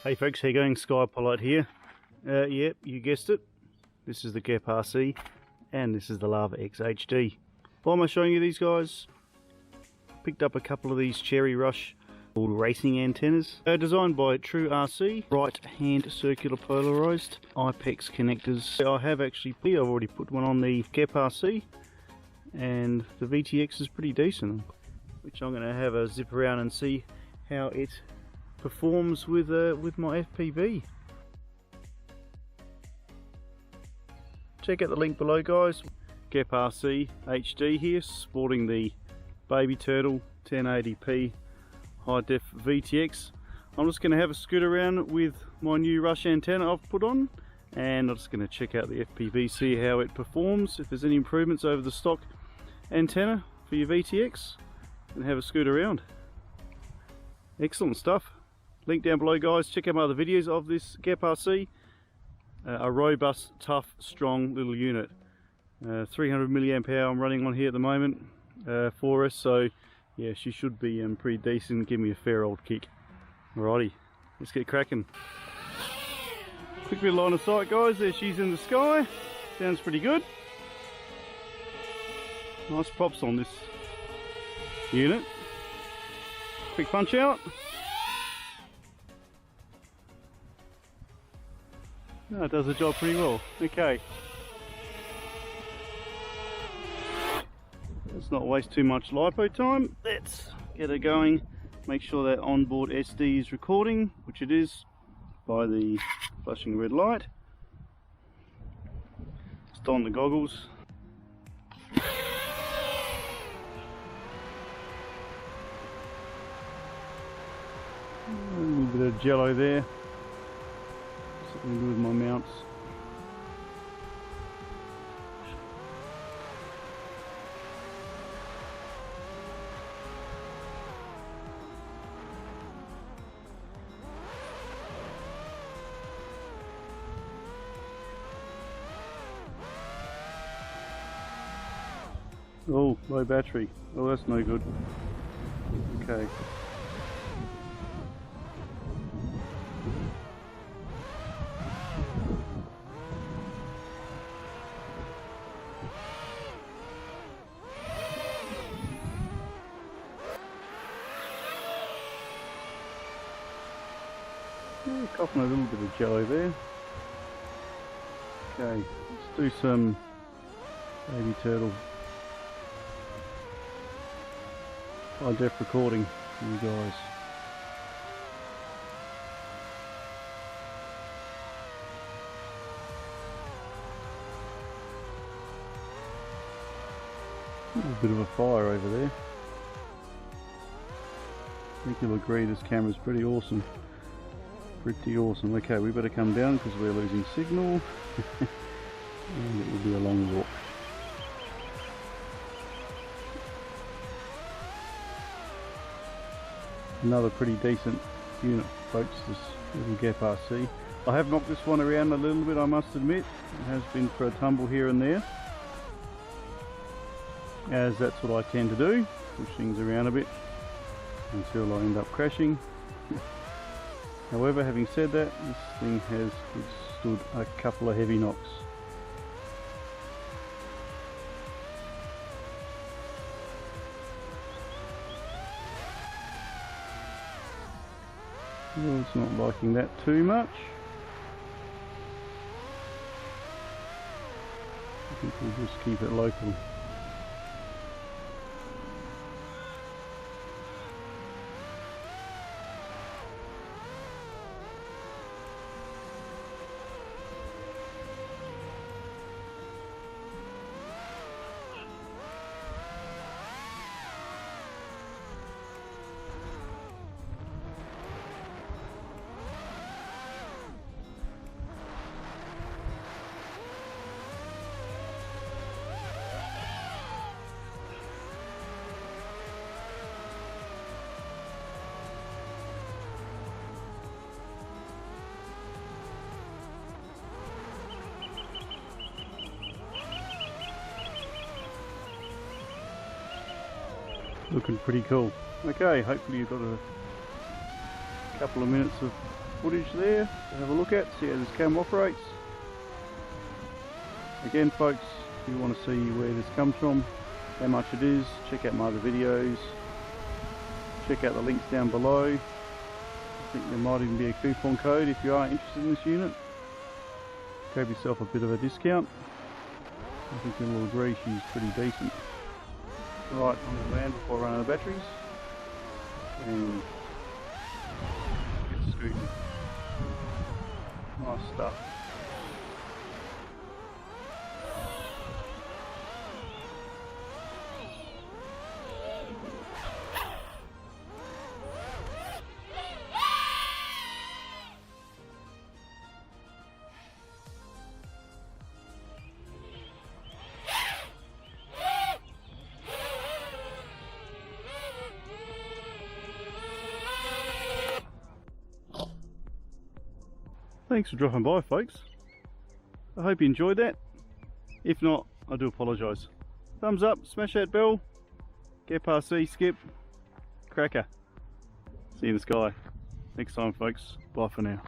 Hey folks, how you going? Skypilot here. Yep, you guessed it. This is the GEPRC and this is the Lava X HD. Why am I showing you these guys? Picked up a couple of these Cherry Rush racing antennas. Designed by TrueRC, right hand circular polarized IPEX connectors. I have actually, I've already put one on the GEPRC and the VTX is pretty decent, which I'm going to have a zip around and see how it performs with my FPV. Check out the link below, guys. GEPRC HD here, sporting the Baby Turtle 1080p high def VTX. I'm just going to have a scoot around with my new Rush antenna I've put on, and I'm just going to check out the FPV, see how it performs, if there's any improvements over the stock antenna for your VTX, and have a scoot around. Excellent stuff. Link down below, guys. Check out my other videos of this GEPRC. A robust, tough, strong little unit. 300 milliamp hour I'm running on here at the moment for us, so yeah, she should be pretty decent. Give me a fair old kick. Alrighty, let's get cracking. Quick bit of line of sight, guys. There she's in the sky. Sounds pretty good. Nice props on this unit. Quick punch out. No, it does the job pretty well. Okay. Let's not waste too much LiPo time. Let's get her going. Make sure that onboard SD is recording, which it is by the flashing red light. Just on the goggles. A little bit of jello there. Something to do with my mounts. Oh, low battery. Oh, that's no good. Okay. Coughing a little bit of jello there. Okay, let's do some Baby Turtle high def recording for you guys. A bit of a fire over there. I think you'll agree this camera's pretty awesome. Pretty awesome. Okay, we better come down because we're losing signal and it will be a long walk. Another pretty decent unit, folks, this little GEPRC. I have knocked this one around a little bit, I must admit. It has been for a tumble here and there, as that's what I tend to do, push things around a bit until I end up crashing. However, having said that, this thing has withstood a couple of heavy knocks. Well, it's not liking that too much. I think we'll just keep it local. Looking pretty cool. Okay, hopefully you've got a couple of minutes of footage there to have a look at, see how this camera operates. Again folks, if you want to see where this comes from, how much it is, check out my other videos, check out the links down below. I think there might even be a coupon code if you are interested in this unit. Grab yourself a bit of a discount. I think you'll agree she's pretty decent. Right, on the land before I run out of batteries. And get scooting. Nice stuff. Thanks for dropping by folks. I hope you enjoyed that. If not, I do apologise. Thumbs up, smash that bell. GEPRC, skip. Cracker. See you in the sky. Next time folks. Bye for now.